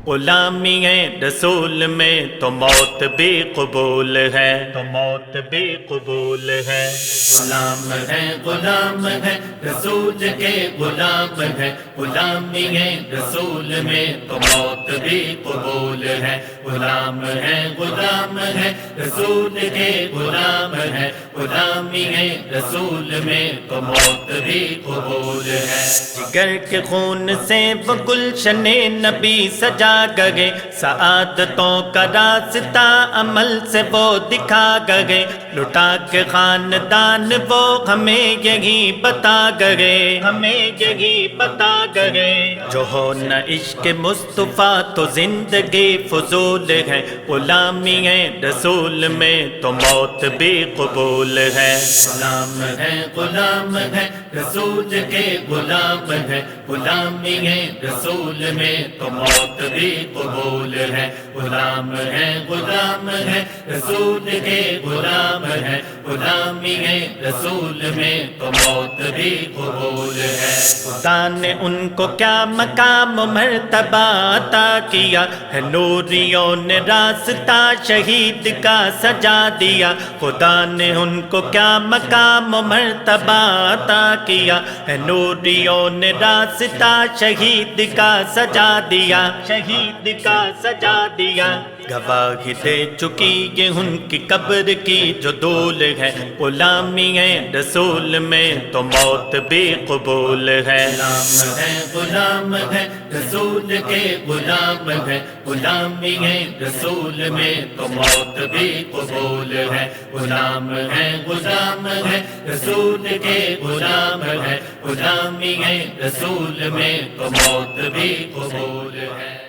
غلامی ہے رسول میں تو موت بھی قبول ہے، تو موت بھی قبول ہے۔ غلام ہے رسول کے غلام ہے، غلامی ہے رسول میں تو موت بھی قبول ہے۔ غلام ہے رسول کے غلام ہے، غلامی ہے رسول میں تو موت بھی قبول ہے۔ جگر کے خون سے وہ گلشن نبی سجا گئے، سعادتوں کا راستہ عمل سے وہ دکھا گئے، لٹا کے خاندان وہ ہمیں یہی بتا گئے، ہمیں یہی بتا گئے۔ جو ہو نہ عشق مصطفیٰ تو زندگی فضول ہے، غلامی ہے رسول میں تو موت بھی قبول ہے۔ غلام ہے رسول کے غلام ہے، غلامی ہے رسول میں تو موت بھی قبول ہے۔ غلام ہے رسول کے غلام ہے، غلامی ہے رسول میں تو موت بھی قبول ہے۔ خدا نے ان کو کیا مقام و مرتبہ عطا کیا ہے، نوریوں نے راستہ شہید کا سجا دیا۔ خدا نے ان کو کیا مقام و مرتبہ عطا کیا ہے، نوریوں نے راستہ شہید کا سجا دیا، شہید کا سجا دیا۔ گواہی دے چکی یہ ان کی قبر کی جو دھول ہے، غلامی ہے رسول میں تو موت بھی قبول ہے۔ غلام ہے رسول کے غلام ہے، غلامی ہے رسول میں تو موت بھی قبول ہے۔ غلام ہے رسول کے غلام ہے، غلامی ہے رسول میں تو موت بھی قبول ہے۔